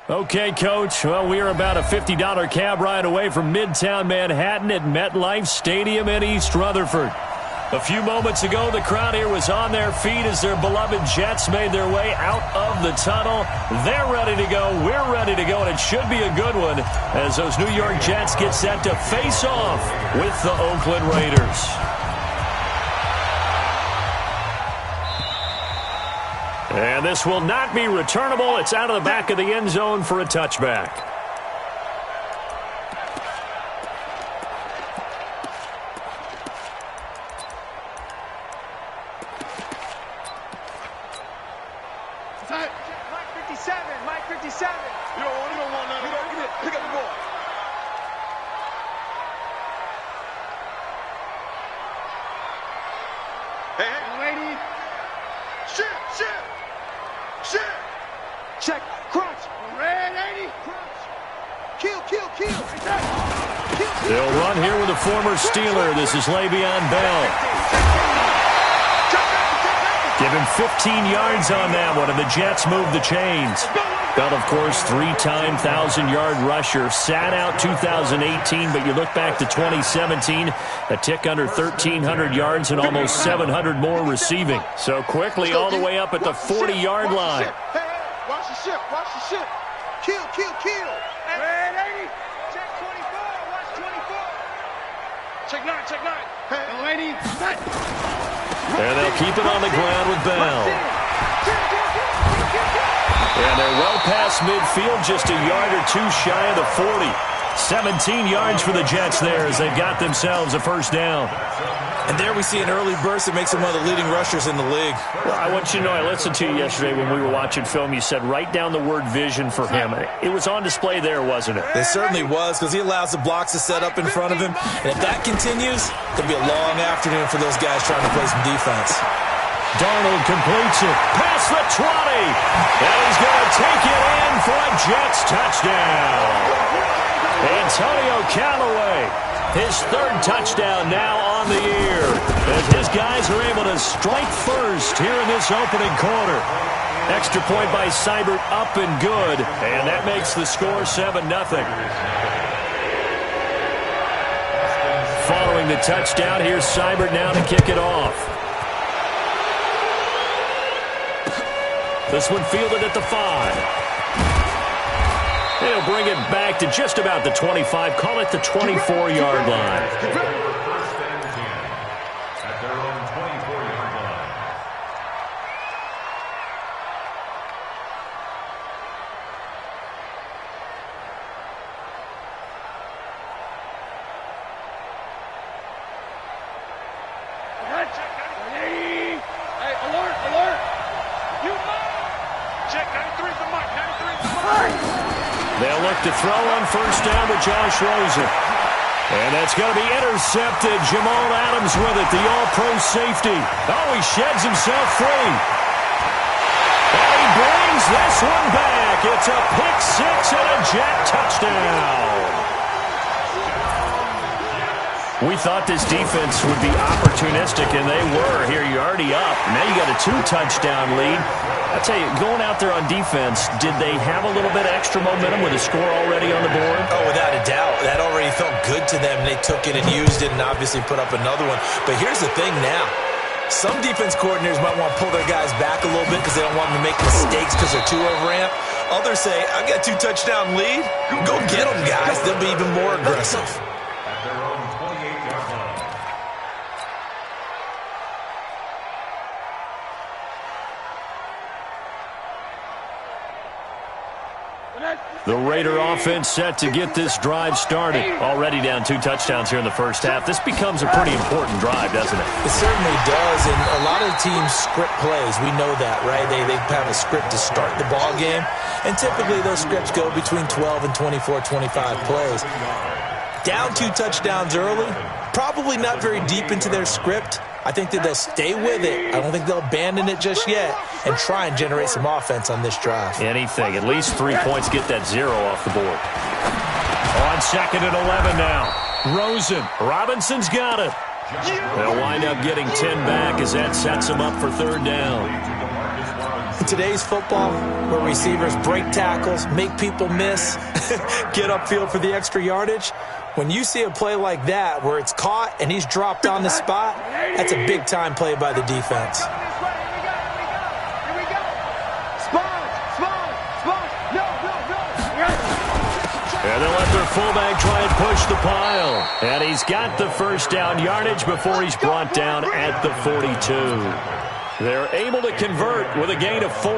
Okay, Coach. Well, we are about a $50 cab ride away from Midtown Manhattan at MetLife Stadium in East Rutherford. A few moments ago, the crowd here was on their feet as their beloved Jets made their way out of the tunnel. They're ready to go. We're ready to go, and it should be a good one as those New York Jets get set to face off with the Oakland Raiders. And this will not be returnable. It's out of the back of the end zone for a touchback. Mike 57, Mike 57. You don't want none of that. Pick up the ball. Hey, lady. Shit. Check. Crunch. Red 80. Crunch. Kill. They'll run here with a former Steeler. This is Le'Veon Bell. Give him 15 yards on that one, and the Jets move the chains. Bell, of course, three-time 1,000-yard rusher. Sat out 2018, but you look back to 2017, a tick under 1,300 yards and almost 700 more receiving. So quickly all the way up at the 40-yard line. Watch the ship. Kill. Red 80. Check 24. Watch 24. Check 9. Hey, lady. And they'll keep it on the ground with Bell. And they're well past midfield, just a yard or two shy of the 40. 17 yards for the Jets there as they've got themselves a first down. And there we see an early burst that makes him one of the leading rushers in the league. Well, I want you to know, I listened to you yesterday when we were watching film. You said write down the word vision for him. It was on display there, wasn't it? It certainly was, because he allows the blocks to set up in front of him. And if that continues, it'll be a long afternoon for those guys trying to play some defense. Darnold completes it. Past the 20. And he's going to take it in for a Jets touchdown. Antonio Callaway, his third touchdown now on the year, as his guys are able to strike first here in this opening quarter. Extra point by Seibert, up and good, and that makes the score 7-0. Following the touchdown, here's Seibert now to kick it off. This one fielded at the 5. They'll bring it back to just about the 25. Call it the 24-yard line. They'll look to throw on first down to Josh Rosen. And that's going to be intercepted. Jamal Adams with it, the all-pro safety. Oh, he sheds himself free. And he brings this one back. It's a pick six and a Jet touchdown. We thought this defense would be opportunistic, and they were. Here, you're already up. Now you got a 2-touchdown lead. I tell you, going out there on defense, did they have a little bit extra momentum with a score already on the board? Oh, without a doubt. That already felt good to them. They took it and used it and obviously put up another one. But here's the thing now. Some defense coordinators might want to pull their guys back a little bit because they don't want them to make mistakes because they're too overramped. Others say, I've got a 2-touchdown lead. Go get them, guys. They'll be even more aggressive. The Raider offense set to get this drive started. Already down 2 touchdowns here in the first half. This becomes a pretty important drive, doesn't it? It certainly does, and a lot of teams script plays. We know that, right? They have a script to start the ball game, and typically those scripts go between 12 and 24, 25 plays. Down 2 touchdowns early, probably not very deep into their script. I think that they'll stay with it. I don't think they'll abandon it just yet and try and generate some offense on this drive. Anything. At least 3 points, get that 0 off the board. On 2nd and 11 now. Rosen. Robinson's got it. They'll wind up getting 10 back as that sets them up for 3rd down. In today's football, where receivers break tackles, make people miss, get upfield for the extra yardage, when you see a play like that where it's caught and he's dropped on the spot, that's a big-time play by the defense. And they'll let their fullback try and push the pile. And he's got the first down yardage before he's brought down at the 42. They're able to convert with a gain of 4.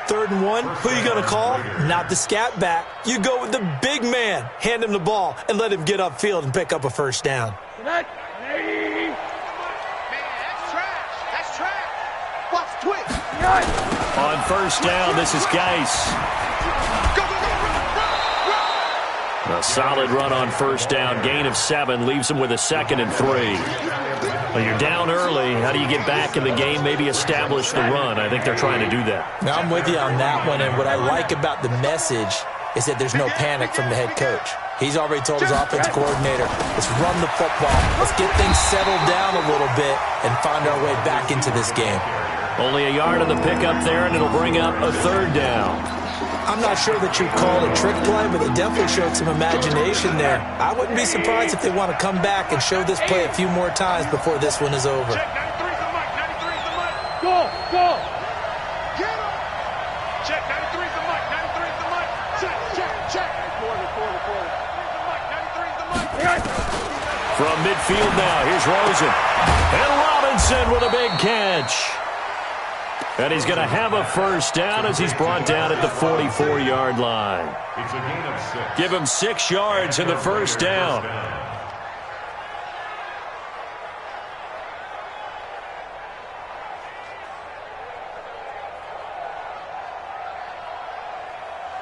3rd and 1, who are you going to call? Not the scat back. You go with the big man. Hand him the ball and let him get upfield and pick up a first down. Man, that's trash. That's trash. Watch twitch. On first down, this is Geis. A solid run on first down. Gain of 7 leaves him with a 2nd and 3. Well, you're down early. How do you get back in the game? Maybe establish the run. I think they're trying to do that. Now, I'm with you on that one, and what I like about the message is that there's no panic from the head coach. He's already told his offensive coordinator, let's run the football. Let's get things settled down a little bit and find our way back into this game. Only a yard on the pickup there, and it'll bring up a 3rd down. I'm not sure that you'd call it a trick play, but it definitely showed some imagination there. I wouldn't be surprised if they want to come back and show this play a few more times before this one is over. Check, 93's the mic, 93's the mic. Go, go. Get him. Check, 93's the mic, 93's the mic. Check, check, check. Quarter. 93's the mic. From midfield now, here's Rosen. And Robinson with a big catch. And he's going to have a first down as he's brought down at the 44-yard line. It's a gain of 6. Give him 6 yards in the first down.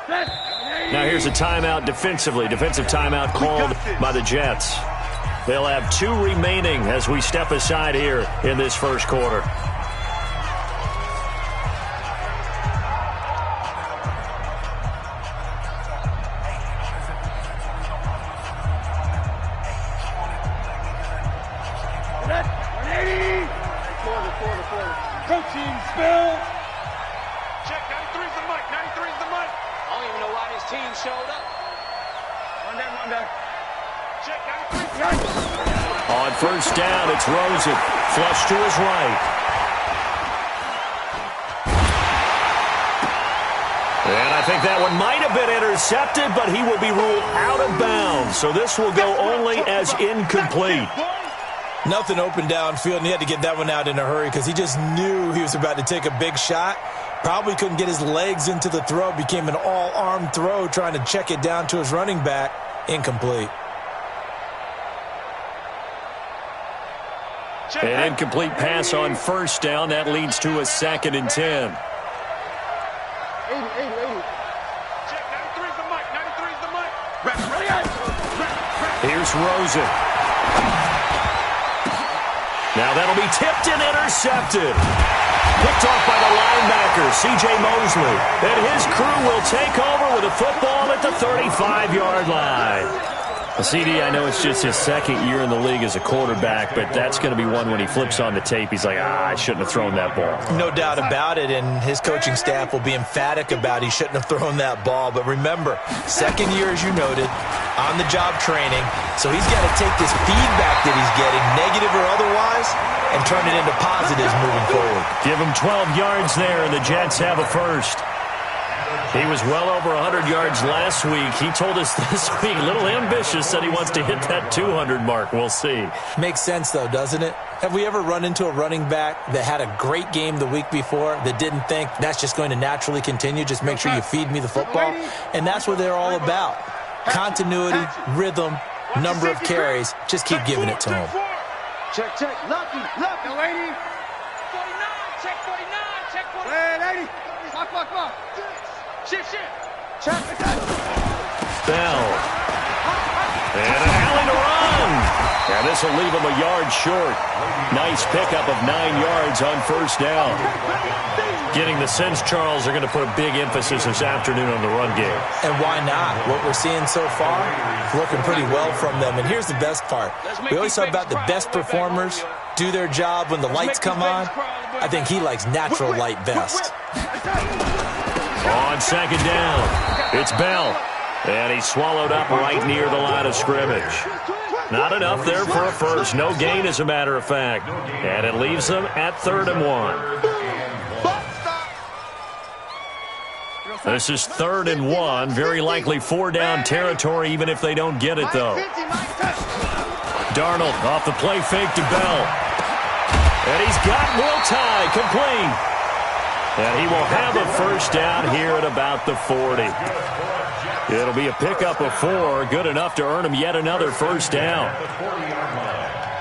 Now here's a timeout defensively. Defensive timeout called by the Jets. They'll have 2 remaining as we step aside here in this first quarter. Coaching spill. Check, 93's the mic, 93's the mic. I don't even know why this team showed up. Run down. Check, 93's On first down, it's Rosen. Flush to his right. And I think that one might have been intercepted, but he will be ruled out of bounds. So this will go only as incomplete. Nothing open downfield, and he had to get that one out in a hurry because he just knew he was about to take a big shot. Probably couldn't get his legs into the throw. Became an all-arm throw trying to check it down to his running back. Incomplete. An incomplete pass on first down. That leads to a 2nd and 10. 80. Check, 93's the mic, 93's the mic. Here's Rosen. Now that'll be tipped and intercepted. Picked off by the linebacker, C.J. Mosley. And his crew will take over with a football at the 35-yard line. Well, CD, I know it's just his 2nd year in the league as a quarterback, but that's going to be one when he flips on the tape. He's like, I shouldn't have thrown that ball. No doubt about it, and his coaching staff will be emphatic about he shouldn't have thrown that ball. But remember, 2nd year, as you noted, on-the-job training, so he's got to take this feedback that he's getting, negative or otherwise, and turn it into positives moving forward. Give him 12 yards there, and the Jets have a first. He was well over 100 yards last week. He told us this week, a little ambitious, said he wants to hit that 200 mark. We'll see. Makes sense, though, doesn't it? Have we ever run into a running back that had a great game the week before that didn't think that's just going to naturally continue? Just make sure you feed me the football. And that's what they're all about. Continuity, rhythm, number of carries. Just keep giving it to him. Check, lucky, lady. 49, check 49, check 49. Wait, 80. Fuck. Shit. Check. Bell. And an alley to run. And this will leave him a yard short. Nice pickup of 9 yards on first down. Getting the sense, Charles, are going to put a big emphasis this afternoon on the run game. And why not? What we're seeing so far, looking pretty well from them. And here's the best part. We always talk about the best performers do their job when the lights come on. I think he likes natural light vest. On second down, it's Bell. And he's swallowed up right near the line of scrimmage. Not enough there for a first. No gain, as a matter of fact. And it leaves them at 3rd and 1. This is 3rd and 1. Very likely 4-down territory, even if they don't get it, though. Darnold off the play fake to Bell. And he's got Wiltye complete. And he will have a first down here at about the 40. It'll be a pickup of 4, good enough to earn him yet another first down.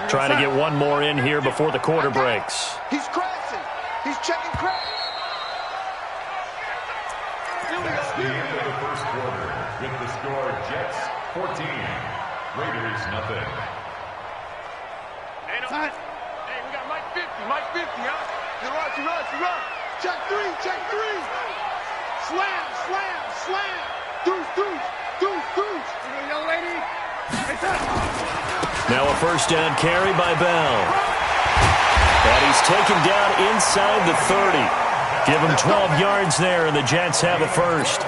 Trying to get one more in here before the quarter breaks. He's crashing. He's checking crash. End of the first quarter with the score Jets 14, Raiders nothing. Hey, we got Mike 50, huh? You run. Check 3. Slam. Deuce. Young lady. Now a first down carry by Bell. And he's taken down inside the 30. Give him 12 yards there, and the Jets have a first.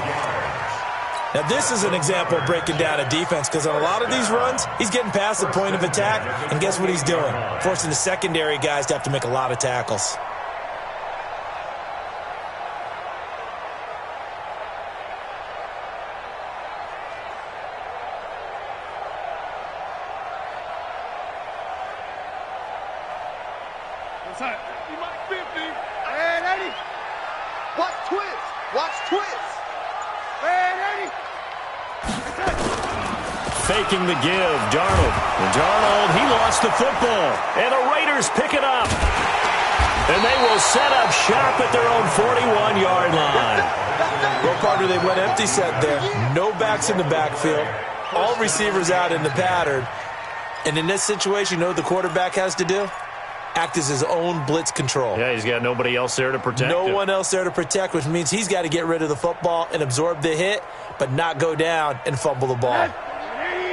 Now, this is an example of breaking down a defense, because on a lot of these runs, he's getting past the point of attack, and guess what he's doing? Forcing the secondary guys to have to make a lot of tackles. Mike 50. And Eddie. Watch twist. And Eddie. Faking the give, Darnold. And Darnold, he lost the football. And the Raiders pick it up. And they will set up shop at their own 41-yard line. Well, partner, they went empty set there. No backs in the backfield. All receivers out in the pattern. And in this situation, you know what the quarterback has to do? Act as his own blitz control. Yeah, he's got nobody else there to protect him. No one else there to protect, which means he's got to get rid of the football and absorb the hit, but not go down and fumble the ball.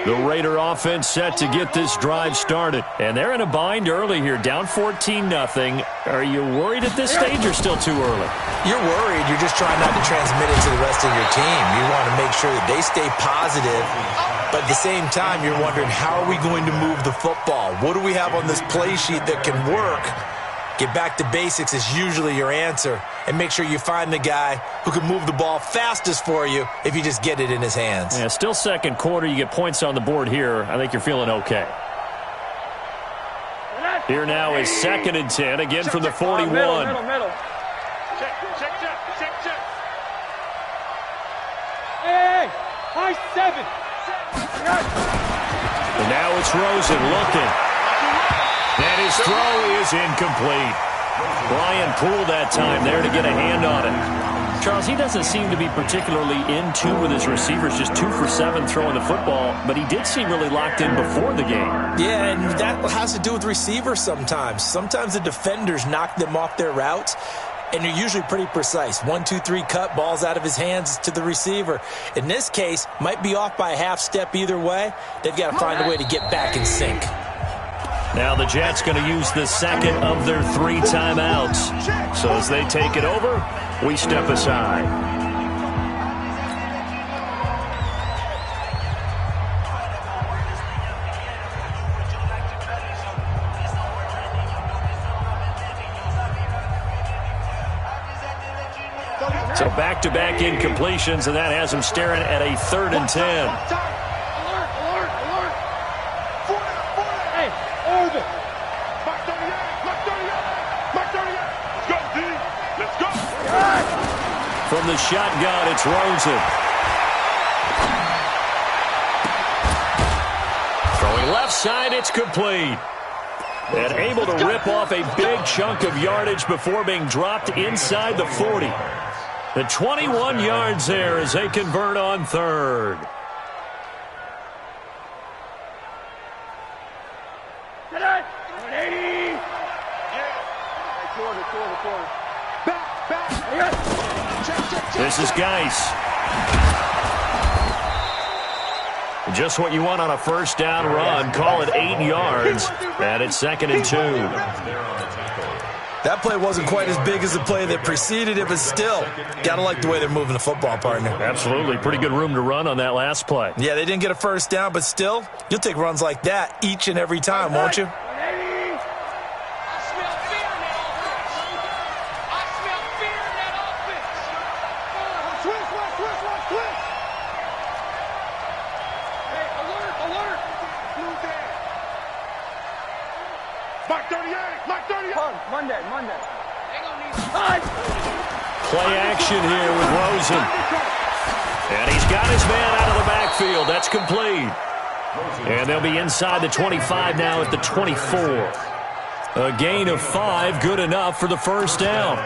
The Raider offense set to get this drive started. And they're in a bind early here, down 14-0. Are you worried at this stage or still too early? You're worried. You're just trying not to transmit it to the rest of your team. You want to make sure that they stay positive, but at the same time, you're wondering, how are we going to move the football? What do we have on this play sheet that can work? Get back to basics is usually your answer, and make sure you find the guy who can move the ball fastest for you if you just get it in his hands. Yeah, still second quarter. You get points on the board here. I think you're feeling okay. Here now is 2nd and 10, again from the 41. Middle. Check. Hey, high 7. And now it's Rosen looking. And his throw is incomplete. Brian Poole that time there to get a hand on it. Charles, he doesn't seem to be particularly in tune with his receivers, just 2 for 7 throwing the football, but he did seem really locked in before the game. Yeah, and that has to do with receivers sometimes. Sometimes the defenders knock them off their routes, and you're usually pretty precise. 1, 2, 3 cut, balls out of his hands to the receiver. In this case, might be off by a half step either way. They've got to find a way to get back in sync. Now the Jets going to use the second of their 3 timeouts. So as they take it over, we step aside. So back-to-back incompletions, and that has him staring at a 3rd and 10. From the shotgun, it's Rosen. Throwing left side, it's complete. And able to rip off a big chunk of yardage before being dropped inside the 40. The 21 yards there as they convert on 3rd. This is Geis. Just what you want on a first down run. Call it 8 yards. And it's 2nd and 2. That play wasn't quite as big as the play that preceded it, but still, gotta like the way they're moving the football, partner. Absolutely. Pretty good room to run on that last play. Yeah, they didn't get a first down, but still, you'll take runs like that each and every time, won't you? Play action here with Rosen. And he's got his man out of the backfield. That's complete. And they'll be inside the 25 now at the 24. A gain of 5, good enough for the first down.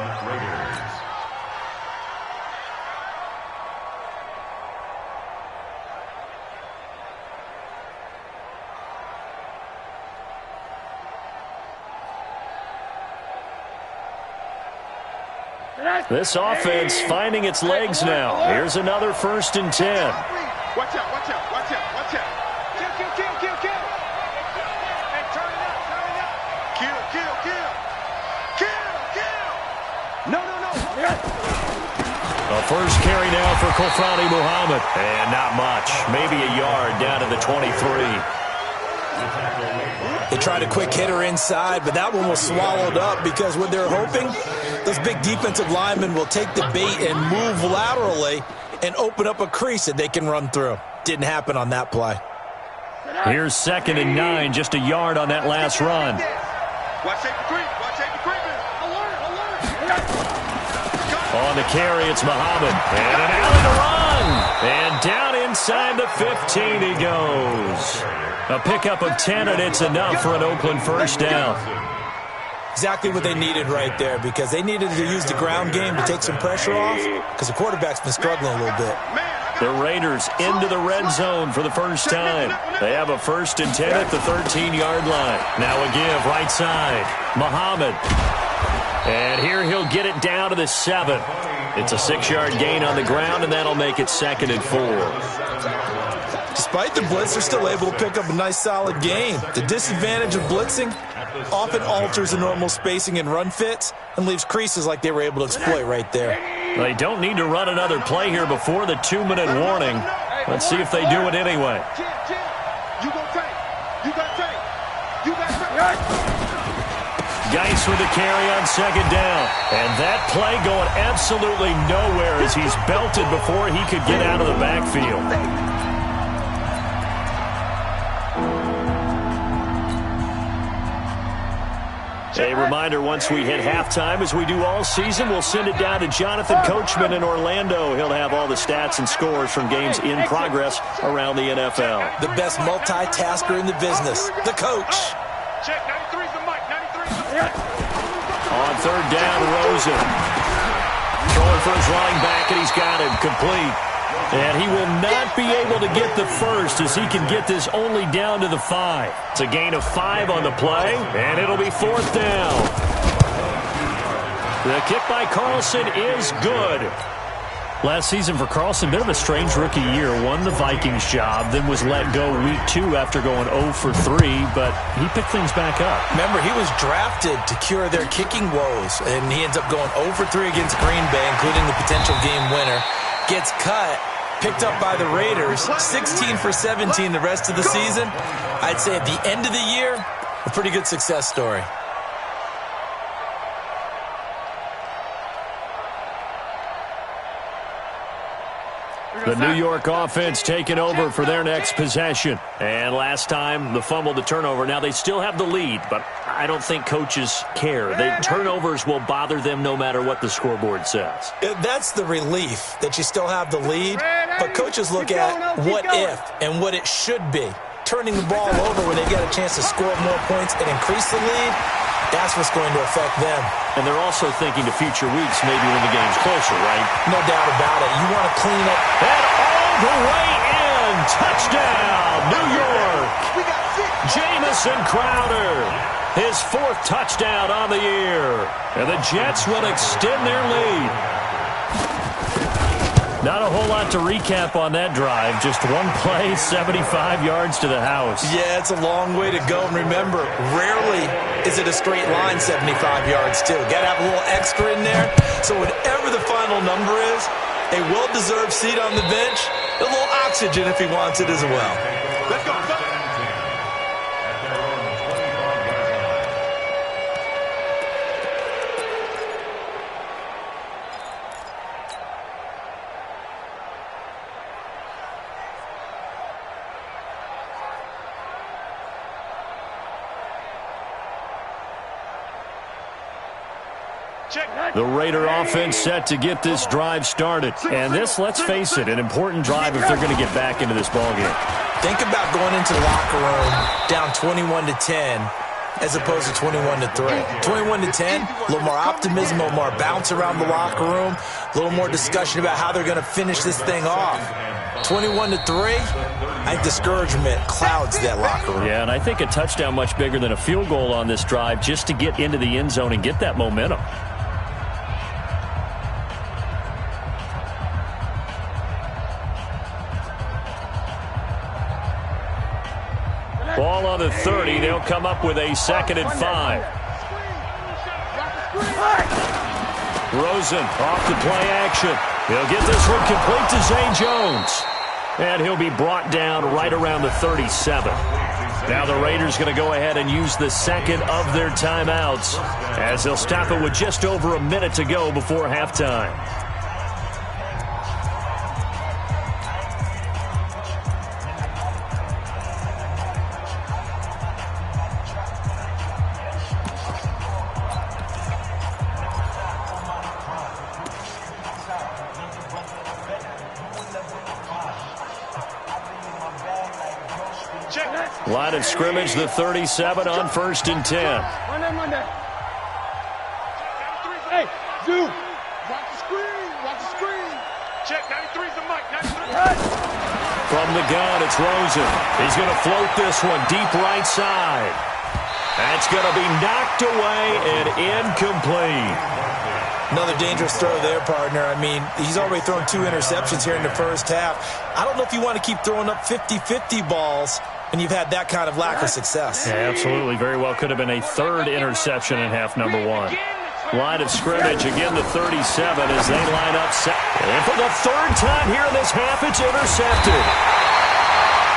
This offense finding its legs now. Here's another 1st and 10. Watch out, watch out, watch out, watch out. Kill. Hey, turn it up. Kill. No. A first carry now for Kofrani Muhammad. And not much. Maybe a yard down to the 23. They tried a quick hitter inside, but that one was swallowed up because what they're hoping, those big defensive linemen will take the bait and move laterally and open up a crease that they can run through. Didn't happen on that play. Here's 2nd and 9, just a yard on that last run. Watch safety creeping. Alert. On the carry, it's Muhammad. And an alley to run. And down inside the 15 he goes. A pickup of 10, and it's enough for an Oakland first down. Exactly what they needed right there, because they needed to use the ground game to take some pressure off, because the quarterback's been struggling a little bit. The Raiders into the red zone for the first time. They have a 1st and 10 at the 13-yard line. Now a give right side. Muhammad. And here he'll get it down to the 7. It's a 6-yard gain on the ground, and that'll make it 2nd and 4. Despite the blitz, they're still able to pick up a nice, solid gain. The disadvantage of blitzing often alters the normal spacing and run fits and leaves creases like they were able to exploit right there. They don't need to run another play here before the 2-minute warning. Let's see if they do it anyway. Geis with the carry on 2nd down. And that play going absolutely nowhere as he's belted before he could get out of the backfield. A reminder, once we hit halftime, as we do all season, we'll send it down to Jonathan Coachman in Orlando. He'll have all the stats and scores from games in progress around the NFL. The best multitasker in the business, the coach. Check, 93's the mic, 93's the mic. On 3rd down, Rosen. Throwing for his running back, and he's got him complete. And he will not be able to get the first as he can get this only down to the 5. It's a gain of 5 on the play, and it'll be 4th down. The kick by Carlson is good. Last season for Carlson, bit of a strange rookie year. Won the Vikings job, then was let go week 2 after going 0 for 3, but he picked things back up. Remember, he was drafted to cure their kicking woes, and he ends up going 0 for 3 against Green Bay, including the potential game winner. Gets cut, picked up by the Raiders, 16 for 17 the rest of the season. I'd say at the end of the year, a pretty good success story. The New York offense taking over for their next possession. And last time, the fumble, the turnover. Now, they still have the lead, but I don't think coaches care. The turnovers will bother them no matter what the scoreboard says. That's the relief, that you still have the lead. But coaches look at what if and what it should be. Turning the ball over when they get a chance to score more points and increase the lead, that's what's going to affect them. And they're also thinking to future weeks, maybe when the game's closer, right? No doubt about it. You want to clean up. And all the way in. Touchdown, New York. Jamison Crowder. His 4th touchdown on the year. And the Jets will extend their lead. Not a whole lot to recap on that drive. Just one play, 75 yards to the house. Yeah, it's a long way to go. And remember, rarely is it a straight line 75 yards, too. Got to have a little extra in there. So whatever the final number is, a well-deserved seat on the bench, a little oxygen if he wants it as well. Let's go. The Raider offense set to get this drive started. And this, let's face it, an important drive if they're going to get back into this ballgame. Think about going into the locker room down 21-10 as opposed to 21-3. 21-10, a little more optimism, a little more bounce around the locker room, a little more discussion about how they're going to finish this thing off. 21-3, I think discouragement clouds that locker room. Yeah, and I think a touchdown much bigger than a field goal on this drive just to get into the end zone and get that momentum. Ball on the 30. They'll come up with a 2nd and 5. Rosen off the play action. He'll get this one complete to Zay Jones. And he'll be brought down right around the 37. Now the Raiders going to go ahead and use the second of their timeouts as they'll stop it with just over a minute to go before halftime. Line of scrimmage, the 37 on 1st and 10. Monday. Hey, Zoo. Watch the screen. Check, 93's the mic. 93. From the gun, it's Rosen. He's going to float this one deep right side. That's going to be knocked away and incomplete. Another dangerous throw there, partner. I mean, he's already thrown 2 interceptions here in the first half. I don't know if you want to keep throwing up 50-50 balls when you've had that kind of lack of success. Yeah, absolutely. Very well could have been a 3rd interception in half number 1. Line of scrimmage, again the 37 as they line up. And for the 3rd time here in this half, it's intercepted.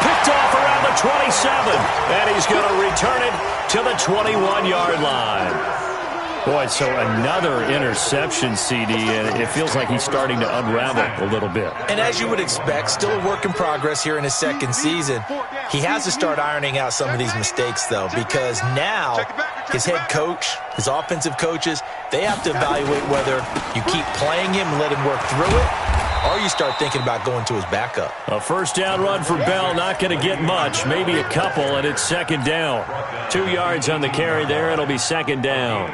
Picked off around the 27. And he's going to return it to the 21-yard line. Boy, so another interception, CD, and it feels like he's starting to unravel a little bit. And as you would expect, still a work in progress here in his 2nd season. He has to start ironing out some of these mistakes, though, because now his head coach, his offensive coaches, they have to evaluate whether you keep playing him and let him work through it, or you start thinking about going to his backup. A 1st down run for Bell, not going to get much, maybe a couple, and it's 2nd down. 2 yards on the carry there, it'll be 2nd down.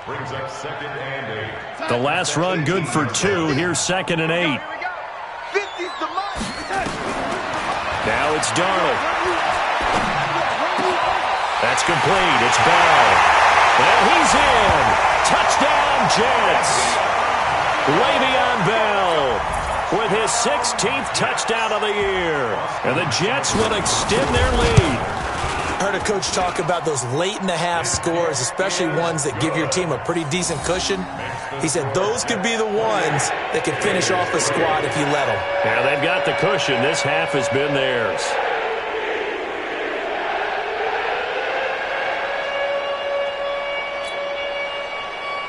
Brings up 2nd and 8. The last run good for 2. Here's 2nd and 8. Now it's Darnold. That's complete. It's Bell. And he's in. Touchdown, Jets. Le'Veon Bell with his 16th touchdown of the year. And the Jets will extend their lead. I heard a coach talk about those late-in-the-half scores, especially ones that give your team a pretty decent cushion. He said those could be the ones that can finish off a squad if you let them. Yeah, they've got the cushion. This half has been theirs.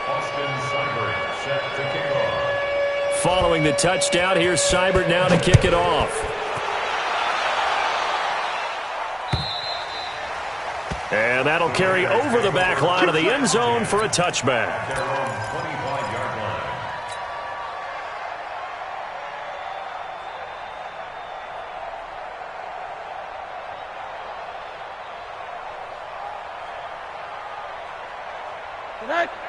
Austin Seibert set to kick off. Following the touchdown, here's Seibert now to kick it off. And that'll carry over the back line of the end zone for a touchback. Their own 25-yard line.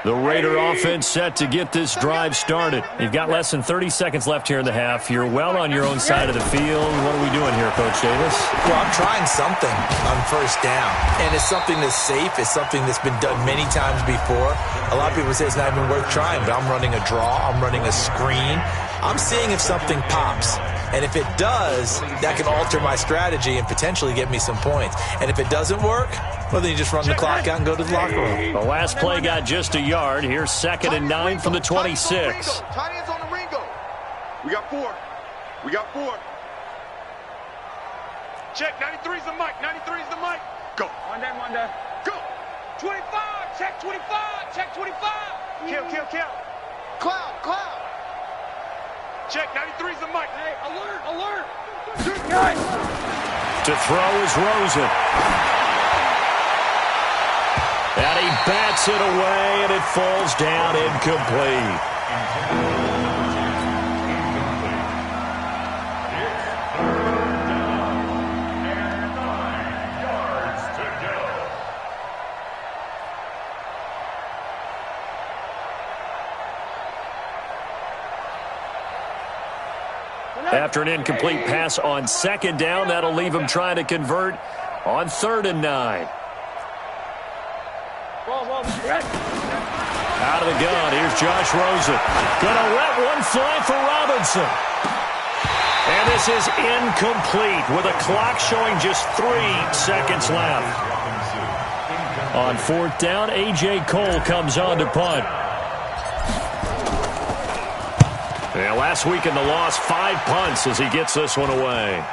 The Raider offense set to get this drive started. You've got less than 30 seconds left here in the half. You're well on your own side of the field. What are we doing here, Coach Davis? Well, I'm trying something on 1st down, and it's something that's safe. It's something that's been done many times before. A lot of people say it's not even worth trying, but I'm running a draw. I'm running a screen. I'm seeing if something pops. And if it does, that can alter my strategy and potentially get me some points. And if it doesn't work, well, then you just run the clock out and go to the locker room. The last play got just a yard. Here's 2nd and 9 from the 26. Tight ends on the Ringo. We got 4. We got 4. Check, 93's the mic. 93's the mic. Go. One day. Go. 25. Check 25. Check 25. Kill. Cloud. Check, 93's the mic. Hey, alert. To throw is Rosen. And he bats it away, and it falls down incomplete. After an incomplete pass on 2nd down, that'll leave him trying to convert on 3rd and 9. Out of the gun, here's Josh Rosen. Gonna let one fly for Robinson. And this is incomplete with a clock showing just 3 seconds left. On 4th down, A.J. Cole comes on to punt. Yeah, last week in the loss, 5 punts as he gets this one away.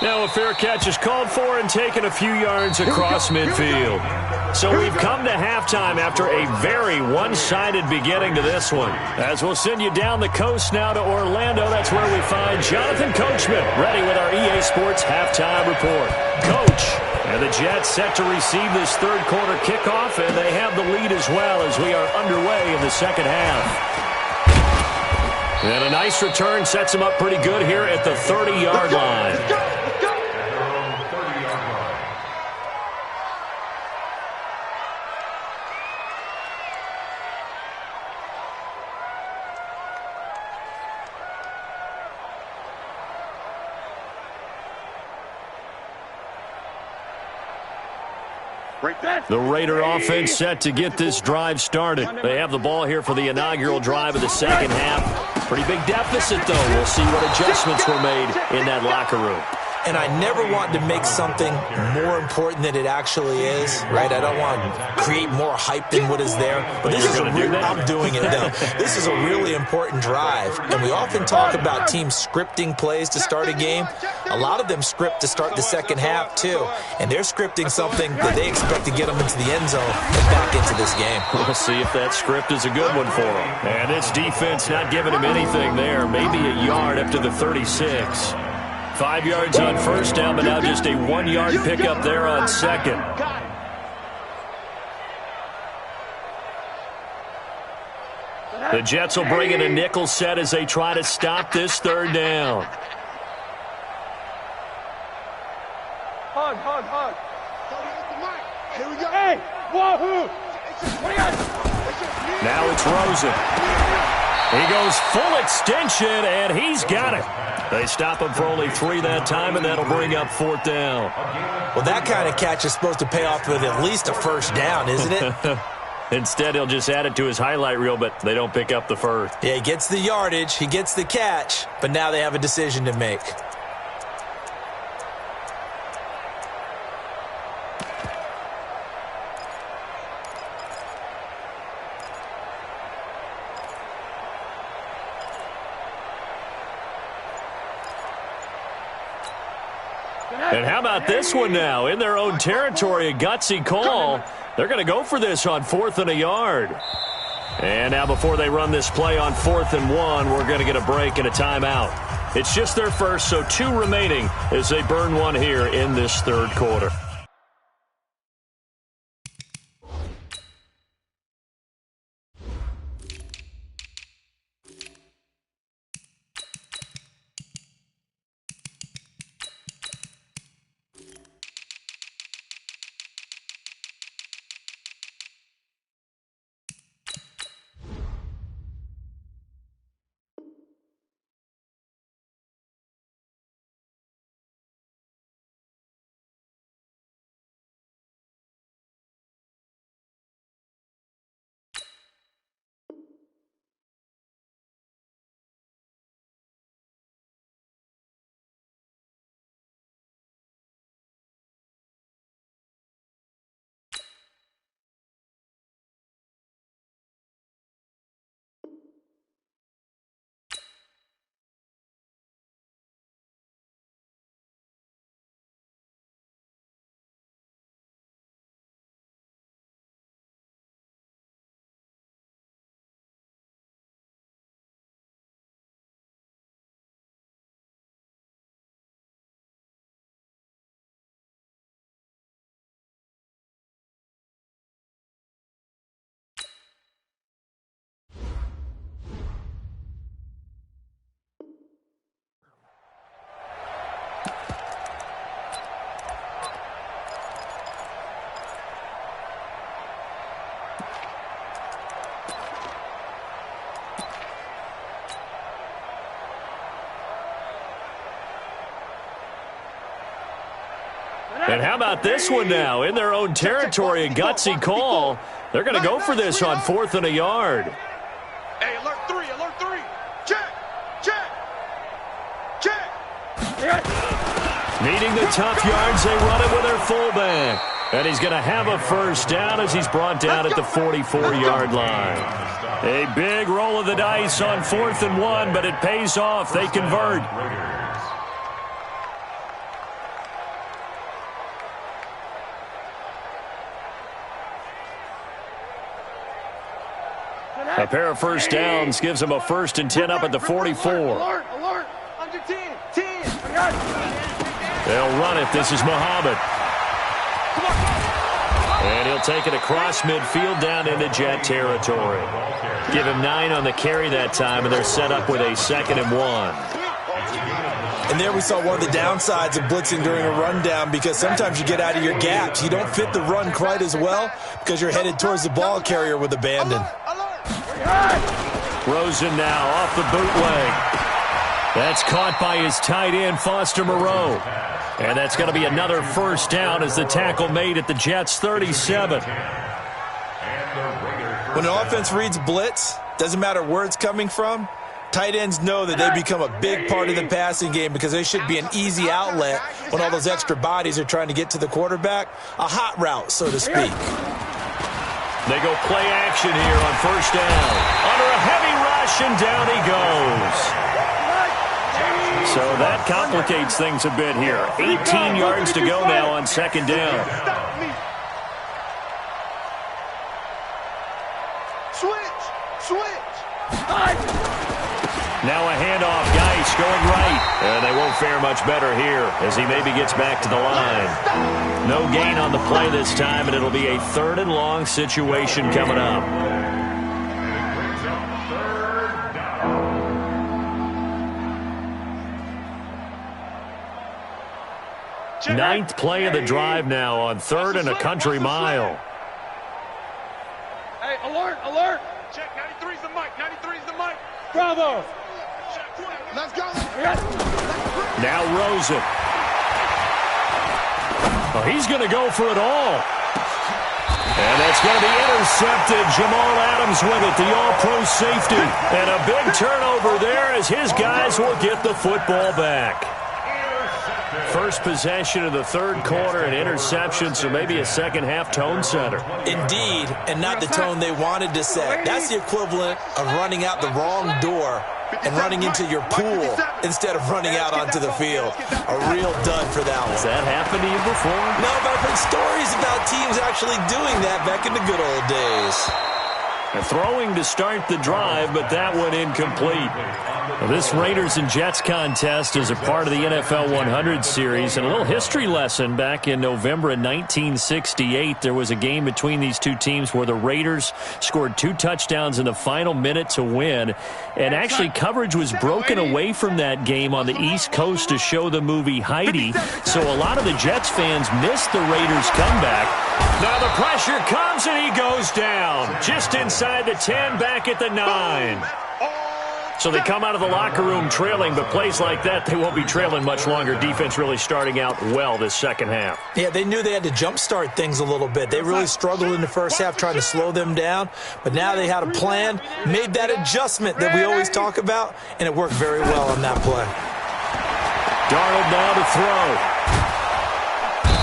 Now a fair catch is called for and taken a few yards across midfield. So we've come to halftime after a very one-sided beginning to this one. As we'll send you down the coast now to Orlando, that's where we find Jonathan Coachman ready with our EA Sports halftime report. Coach, and the Jets set to receive this third quarter kickoff, and they have the lead as well as we are underway in the second half. And a nice return sets him up pretty good here at the 30-yard line. The Raider offense set to get this drive started. They have the ball here for the inaugural drive of the second half. Pretty big deficit, though. We'll see what adjustments were made in that locker room. And I never want to make something more important than it actually is, right? I don't want to create more hype than what is there. But this is I'm doing it, though. This is a really important drive. And we often talk about teams scripting plays to start a game. A lot of them script to start the second half, too. And they're scripting something that they expect to get them into the end zone and back into this game. We'll see if that script is a good one for them. And this defense not giving him anything there. Maybe a yard up to the 36. 5 yards on first down, but now just a 1-yard pickup there on second. The Jets will bring in a nickel set as they try to stop this third down. Hug. Here we go. Hey, wahoo! Now it's Rosen. He goes full extension, and he's got it. They stop him for only 3 that time, and that'll bring up 4th down. Well, that kind of catch is supposed to pay off with at least a first down, isn't it? Instead, he'll just add it to his highlight reel, but they don't pick up the first. Yeah, he gets the yardage, he gets the catch, but now they have a decision to make. And how about this one now? In their own territory, a gutsy call. They're going to go for this on 4th and a yard. And now before they run this play on 4th and 1, we're going to get a break and a timeout. It's just their first, so 2 remaining as they burn one here in this third quarter. And how about this one now? In their own territory, a gutsy call. They're going to go for this on 4th and a yard. Hey, alert 3, alert 3. Check, check, check. Needing the tough yards, they run it with their fullback. And he's going to have a first down as he's brought down at the 44-yard line. A big roll of the dice on 4th and 1, but it pays off. They convert. A pair of first downs gives them a 1st and 10 up at the 44. Alert, alert, under 10, 10. They'll run it. This is Muhammad. And he'll take it across midfield down into Jet territory. Give him 9 on the carry that time, and they're set up with a 2nd and 1. And there we saw one of the downsides of blitzing during a rundown, because sometimes you get out of your gaps. You don't fit the run quite as well because you're headed towards the ball carrier with abandon. Rosen now off the bootleg. That's caught by his tight end, Foster Moreau. And that's going to be another first down as the tackle made at the Jets' 37. When an offense reads blitz, doesn't matter where it's coming from, tight ends know that they become a big part of the passing game because they should be an easy outlet when all those extra bodies are trying to get to the quarterback. A hot route, so to speak. They go play action here on first down. Under a heavy rush, and down he goes. So that complicates things a bit here. 18 yards to go now on 2nd down. Switch. Now a handoff. Geis going right. And they won't fare much better here as he maybe gets back to the line. No gain on the play this time, and it'll be a 3rd and long situation coming up. Ninth play of the drive now on 3rd and a country mile. Hey, alert, alert. Check, 93's the mic, 93's the mic. Bravo. Let's go. Now Rosen. Oh, he's going to go for it all. And that's going to be intercepted. Jamal Adams with it, the all-pro safety. And a big turnover there as his guys will get the football back. First possession of the 3rd quarter, an interception, so maybe a second-half tone setter. Indeed, and not the tone they wanted to set. That's the equivalent of running out the wrong door and running into your pool instead of running out onto the field. A real dud for that one. Has that happened to you before? No, but I've heard stories about teams actually doing that back in the good old days. A throwing to start the drive, but that one incomplete. Well, this Raiders and Jets contest is a part of the NFL 100 series. And a little history lesson, back in November of 1968, there was a game between these two teams where the Raiders scored 2 touchdowns in the final minute to win. And actually coverage was broken away from that game on the East Coast to show the movie Heidi. So a lot of the Jets fans missed the Raiders' comeback. Now the pressure comes and he goes down. Just inside the 10, back at the 9. So they come out of the locker room trailing, but plays like that, they won't be trailing much longer. Defense really starting out well this second half. Yeah, they knew they had to jumpstart things a little bit. They really struggled in the first half trying to slow them down, but now they had a plan, made that adjustment that we always talk about, and it worked very well on that play. Darnold now to throw.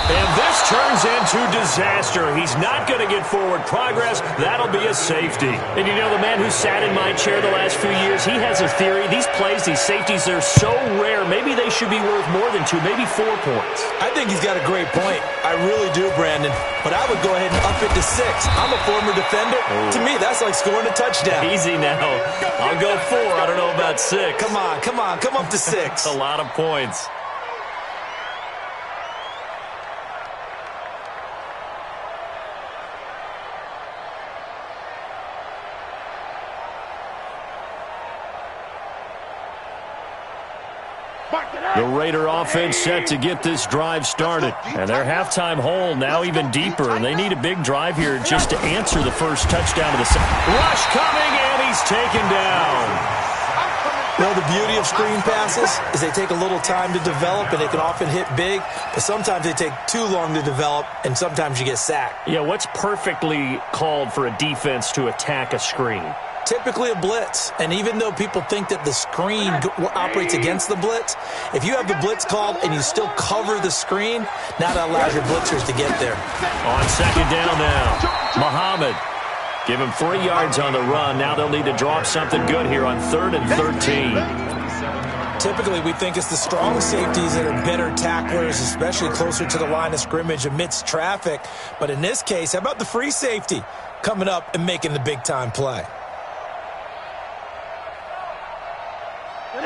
And this turns into disaster. He's not going to get forward progress. That'll be a safety. And you know, the man who sat in my chair the last few years, he has a theory. These plays, these safeties, they're so rare. Maybe they should be worth more than 2, maybe 4 points. I think he's got a great point. I really do, Brandon. But I would go ahead and up it to 6. I'm a former defender. Ooh. To me, that's like scoring a touchdown. Easy now. I'll go 4. I don't know about 6. Come on. Come up to 6. That's a lot of points. The Raider offense set to get this drive started. And their halftime hole now even deeper. And they need a big drive here just to answer the first touchdown of the second. Rush coming, and he's taken down. Well, the beauty of screen passes is they take a little time to develop, and they can often hit big, but sometimes they take too long to develop, and sometimes you get sacked. Yeah, what's perfectly called for a defense to attack a screen? Typically a blitz, and even though people think that the screen operates against the blitz, if you have the blitz called and you still cover the screen, now that allows your blitzers to get there. On second down now, Muhammad. Give him 3 yards on the run. Now they'll need to draw up something good here on 3rd and 13. Typically, we think it's the strong safeties that are better tacklers, especially closer to the line of scrimmage amidst traffic. But in this case, how about the free safety coming up and making the big-time play?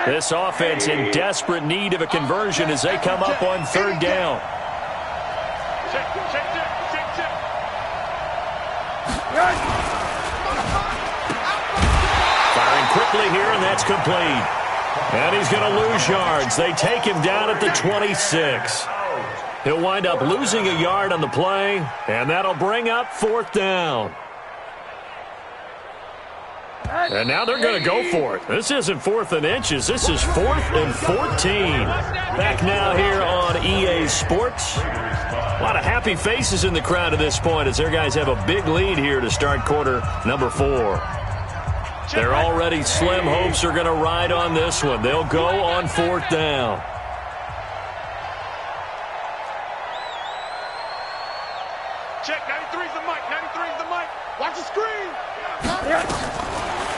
This offense in desperate need of a conversion as they come up on 3rd down. Firing quickly here, and that's complete. And he's going to lose yards. They take him down at the 26. He'll wind up losing a yard on the play, and that'll bring up 4th down. And now they're going to go for it. This isn't 4th and inches. This is 4th and 14. Back now here on EA Sports. A lot of happy faces in the crowd at this point as their guys have a big lead here to start quarter number 4. Their already slim hopes are going to ride on this one. They'll go on 4th down. Check, 93's the mic, 93's the mic. Watch the screen.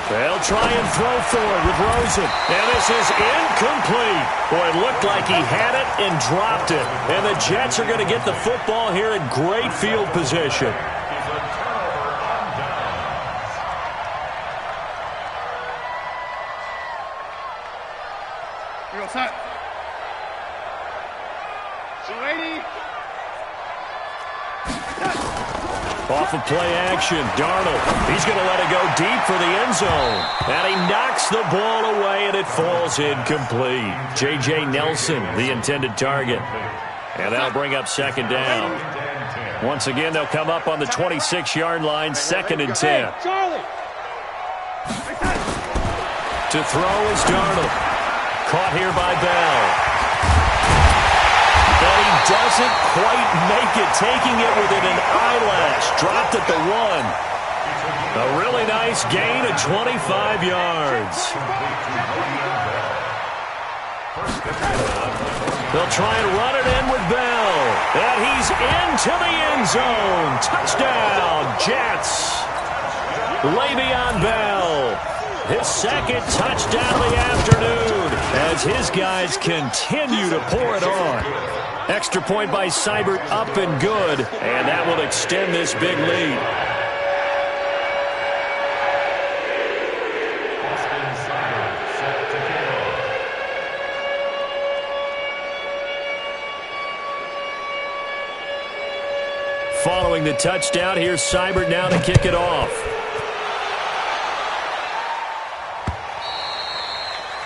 They'll try and throw forward with Rosen. And this is incomplete. Boy, it looked like he had it and dropped it. And the Jets are going to get the football here in great field position. You're set. 280. Off of play action, Darnold. He's going to let it go deep for the end zone. And he knocks the ball away, and it falls incomplete. J.J. Nelson, the intended target. And that'll bring up 2nd down. Once again, they'll come up on the 26-yard line, 2nd and 10. To throw is Darnold. Caught here by Bell. But he doesn't quite make it, taking it within an eyelash. Dropped at the 1. A really nice gain of 25 yards. They'll try and run it in with Bell. And he's into the end zone. Touchdown, Jets. Le'Veon Bell. His 2nd touchdown of the afternoon as his guys continue to pour it on. Extra point by Seibert, up and good, and that will extend this big lead. Following the touchdown, here's Seibert now to kick it off.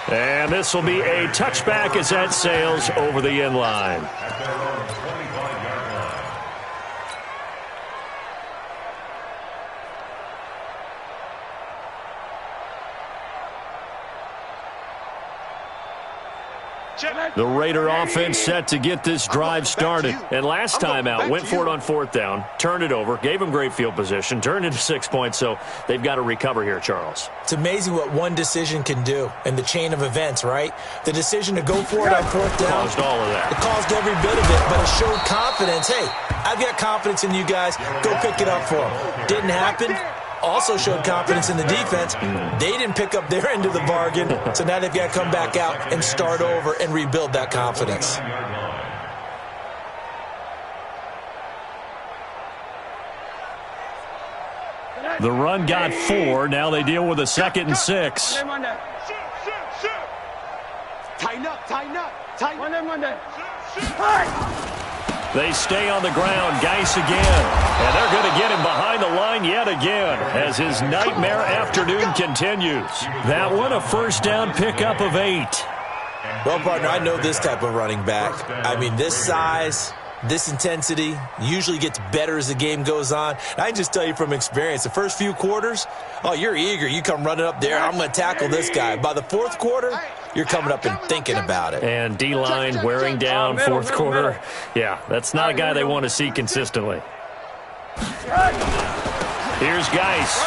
And this will be a touchback as that sails over the end line. The Raider offense set to get this drive started. And last time out, went for it on 4th down, turned it over, gave them great field position, turned into 6 points, so they've got to recover here, Charles. It's amazing what one decision can do in the chain of events, right? The decision to go for it on 4th down. Caused all of that. It caused every bit of it, but it showed confidence. Hey, I've got confidence in you guys. Go pick it up for them. Didn't happen. Also showed confidence in the defense. They didn't pick up their end of the bargain, so now they've got to come back out and start over and rebuild that confidence. The run got 4. Now they deal with a 2nd and 6. Tighten up, tighten up, tighten up. They stay on the ground. Geis again. And they're going to get him behind the line yet again as his nightmare afternoon continues. That one a 1st down pickup of 8. Well, partner, I know this type of running back. I mean, this size, This intensity usually gets better as the game goes on. And I can just tell you from experience, the first few quarters, oh, you're eager. You come running up there, I'm going to tackle this guy. By the fourth quarter, you're coming up and thinking about it. And D-line wearing down fourth quarter. Yeah, that's not a guy they want to see consistently. Here's Geis.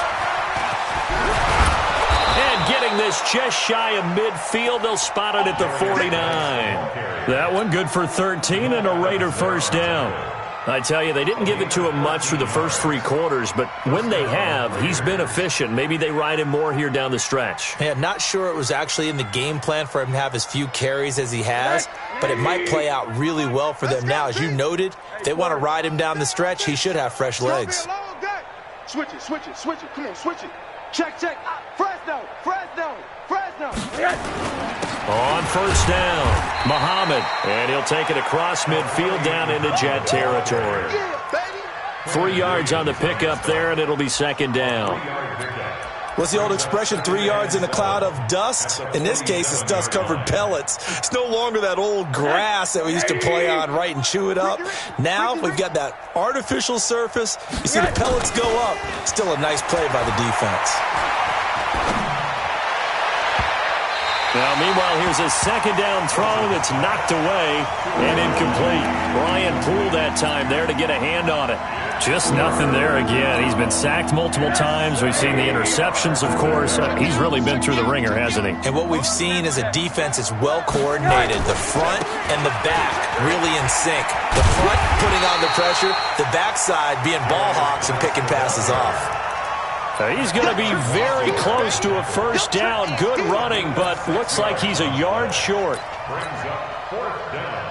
And getting this just shy of midfield, they'll spot it at the 49. That one good for 13 and a Raider first down. I tell you, they didn't give it to him much through the first 3 quarters, but when they have, he's been efficient. Maybe they ride him more here down the stretch. Yeah, not sure it was actually in the game plan for him to have as few carries as he has, but it might play out really well for them now. As you noted, if they want to ride him down the stretch, he should have fresh legs. Switch it. Come on, switch it. Check. Fresno. On first down, Muhammad, and he'll take it across midfield down into Jet territory. 3 yards on the pickup there, and it'll be second down. What's the old expression, 3 yards in a cloud of dust? In this case, it's dust-covered pellets. It's no longer that old grass that we used to play on, right, and chew it up. Now we've got that artificial surface. You see the pellets go up. Still a nice play by the defense. Now, meanwhile, here's a second down throw that's knocked away and incomplete. Brian Poole that time there to get a hand on it. Just nothing there again. He's been sacked multiple times. We've seen the interceptions, of course. He's really been through the ringer, hasn't he? And what we've seen is a defense that's well coordinated. The front and the back really in sync. The front putting on the pressure, the backside being ball hawks and picking passes off. He's going to be very close to a first down. Good running, but looks like he's a yard short. Brings up fourth down.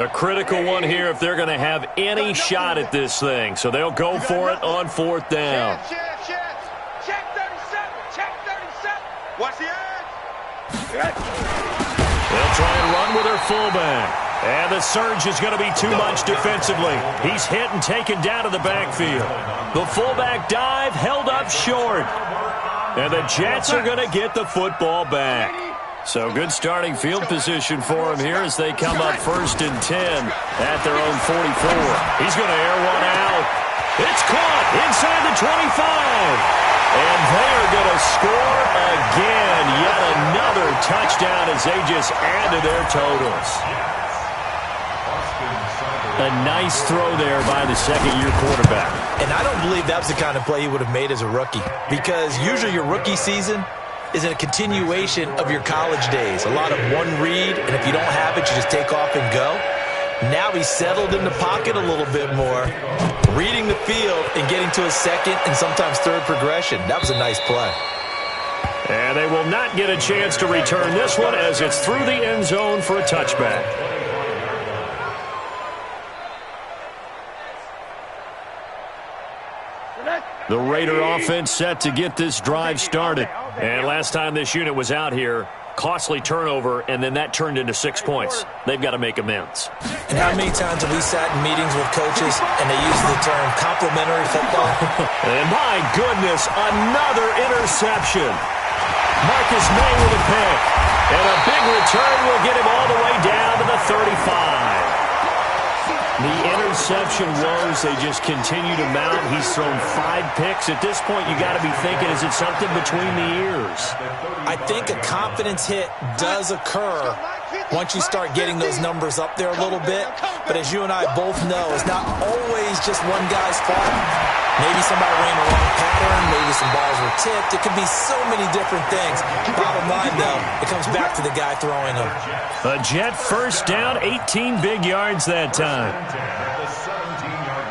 A critical one here if they're going to have any shot at this thing. So they'll go for it on fourth down. Check 37. Watch the edge. They'll try and run with their fullback. And the surge is going to be too much defensively. He's hit and taken down to the backfield. The fullback dive held up short. And the Jets are going to get the football back. So good starting field position for him here as they come up 1st and 10 at their own 44. He's going to air one out. It's caught inside the 25. And they are going to score again. Yet another touchdown as they just add to their totals. A nice throw there by the second-year quarterback. And I don't believe that was the kind of play he would have made as a rookie, because usually your rookie season is a continuation of your college days. A lot of one read, and if you don't have it, you just take off and go. Now he's settled in the pocket a little bit more, reading the field and getting to a second and sometimes third progression. That was a nice play. And they will not get a chance to return this one as it's through the end zone for a touchback. The Raider offense set to get this drive started. And last time this unit was out here, costly turnover, and then that turned into 6 points. They've got to make amends. And how many times have we sat in meetings with coaches and they use the term complimentary football? And my goodness, another interception. Marcus May with a pick. And a big return will get him all the way down to the 35. The interception woes, they just continue to mount. He's thrown 5 picks. At this point, you got to be thinking, is it something between the ears? I think a confidence hit does occur once you start getting those numbers up there a little bit. But as you and I both know, it's not always just one guy's fault. Maybe somebody ran the wrong pattern. Maybe some balls were tipped. It could be so many different things. Bottom line, though, it comes back to the guy throwing them. A Jet first down, 18 big yards that time. At the 17-yard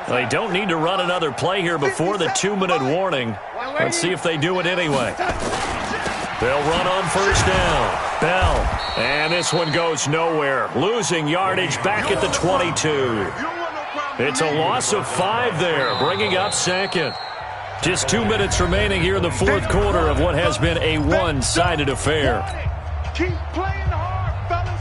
line. They don't need to run another play here before the 2-minute warning. Let's see if they do it anyway. They'll run on first down. Bell. And this one goes nowhere. Losing yardage back at the 22. It's a loss of 5 there, bringing up second. Just 2 minutes remaining here in the fourth quarter of what has been a one-sided affair. Keep playing hard, fellas.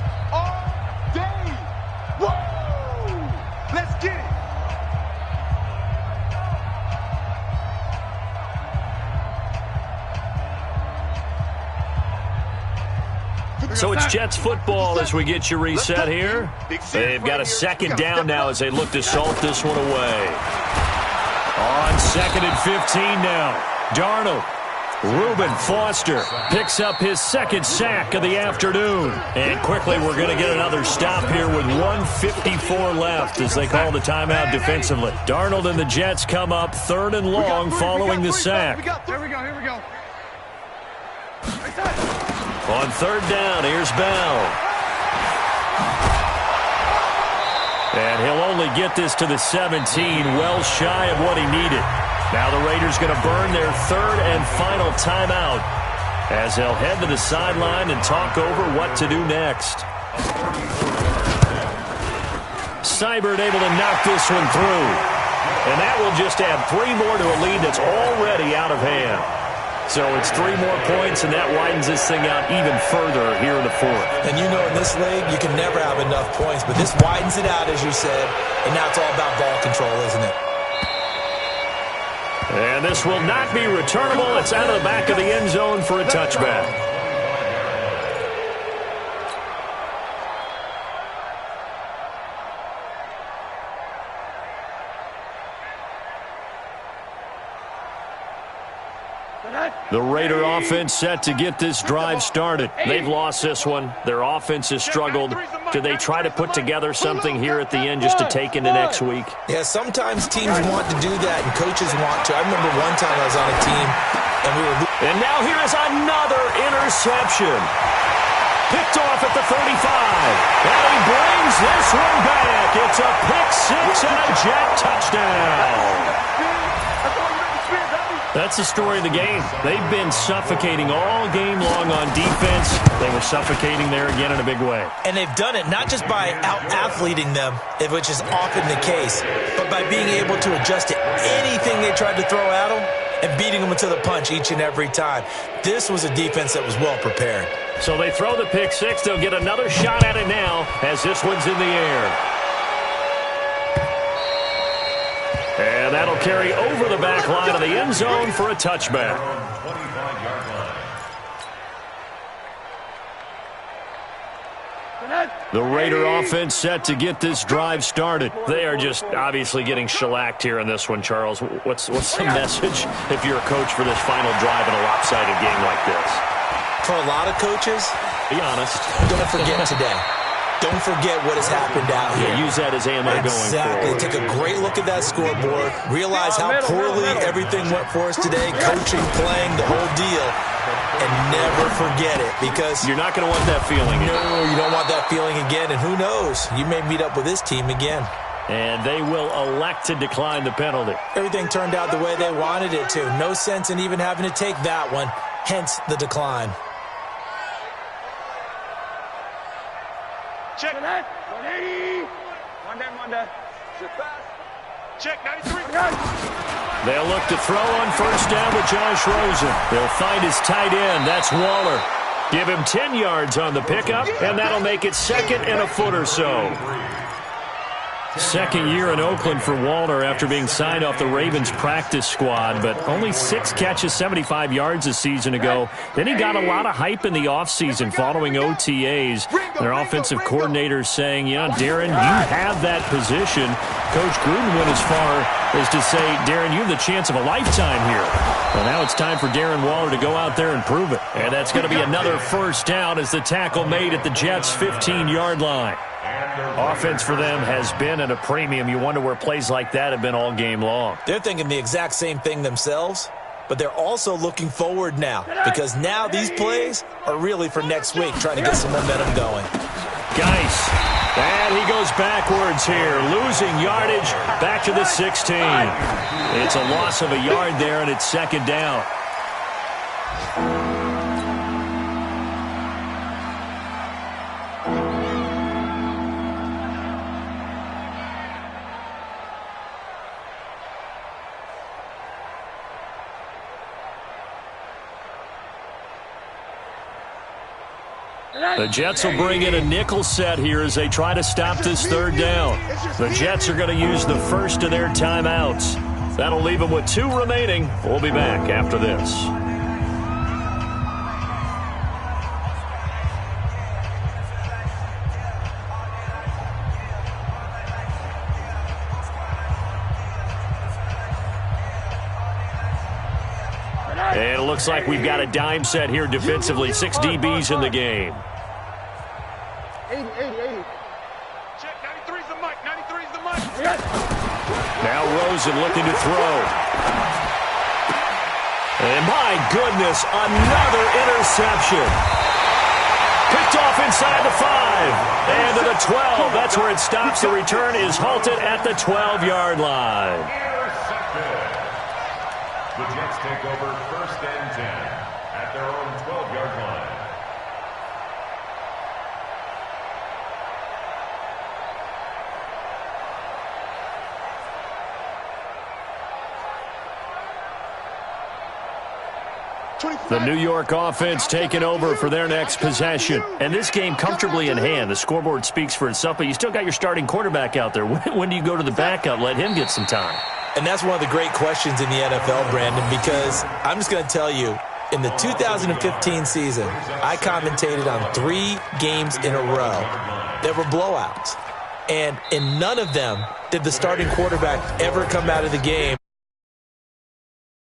So it's Jets football as we get you reset here. They've got a second down now as they look to salt this one away. On 2nd and 15 now. Darnold. Reuben Foster picks up his second sack of the afternoon. And quickly we're going to get another stop here with 1:54 left as they call the timeout defensively. Darnold and the Jets come up 3rd and long following the sack. Here we go. On 3rd down, here's Bell. And he'll only get this to the 17, well shy of what he needed. Now the Raiders going to burn their 3rd and final timeout as they'll head to the sideline and talk over what to do next. Seibert able to knock this one through. And that will just add 3 more to a lead that's already out of hand. So it's 3 more points, and that widens this thing out even further here in the 4th. And you know in this league, you can never have enough points, but this widens it out, as you said, and now it's all about ball control, isn't it? And this will not be returnable. It's out of the back of the end zone for a touchback. The Raider offense set to get this drive started. They've lost this one. Their offense has struggled. Do they try to put together something here at the end just to take into next week? Yeah, sometimes teams want to do that and coaches want to. I remember one time I was on a team and we were... And now here is another interception. Picked off at the 35. And he brings this one back. It's a pick 6 and a Jet touchdown. That's the story of the game. They've been suffocating all game long on defense. They were suffocating there again in a big way. And they've done it not just by out-athleting them, which is often the case, but by being able to adjust to anything they tried to throw at them and beating them into the punch each and every time. This was a defense that was well prepared. So they throw the pick 6. They'll get another shot at it now as this one's in the air. And that'll carry over the back line of the end zone for a touchback. The Raider offense set to get this drive started. They are just obviously getting shellacked here in this one, Charles. What's the message if you're a coach for this final drive in a lopsided game like this? For a lot of coaches, be honest, don't forget today. Don't forget what has happened out here. Yeah, use that as ammo going forward. Exactly. Take a great look at that scoreboard. Realize how poorly everything went for us today. Coaching, playing, the whole deal. And never forget it because... You're not going to want that feeling again. No, you don't want that feeling again. And who knows? You may meet up with this team again. And they will elect to decline the penalty. Everything turned out the way they wanted it to. No sense in even having to take that one. Hence the decline. Check. 180. One down. Check, 93. They'll look to throw on first down with Josh Rosen. They'll find his tight end. That's Waller. Give him 10 yards on the pickup, and that'll make it 2nd and a foot or so. Second year in Oakland for Waller after being signed off the Ravens practice squad, but only 6 catches, 75 yards a season ago. Then he got a lot of hype in the offseason following OTAs. Their offensive coordinators saying, Darren, you have that position. Coach Gruden went as far as to say, Darren, you have the chance of a lifetime here. Well, now it's time for Darren Waller to go out there and prove it. And that's going to be another first down as the tackle made at the Jets' 15-yard line. Offense for them has been at a premium. You wonder where plays like that have been all game long. They're thinking the exact same thing themselves, but they're also looking forward now because now these plays are really for next week, trying to get some momentum going. Geis, and he goes backwards here, losing yardage back to the 16. It's a loss of a yard there, and it's 2nd down. The Jets will bring in a nickel set here as they try to stop this 3rd down. The Jets are going to use the first of their timeouts. That'll leave them with 2 remaining. We'll be back after this. looks like we've got a dime set here defensively. 6 DBs in the game. 80. Check, 93's the mic. 93's the mic. Now Rosen looking to throw. And my goodness, another interception. Picked off inside the 5. And to the 12. That's where it stops. The return is halted at the 12-yard line. Intercepted. The Jets take over 1st and 10 at their own 12-yard line. The New York offense taking over for their next possession. And this game comfortably in hand. The scoreboard speaks for itself, but you still got your starting quarterback out there. When do you go to the backup? Let him get some time. And that's one of the great questions in the NFL, Brandon, because I'm just going to tell you, in the 2015 season, I commentated on 3 games in a row that were blowouts. And in none of them did the starting quarterback ever come out of the game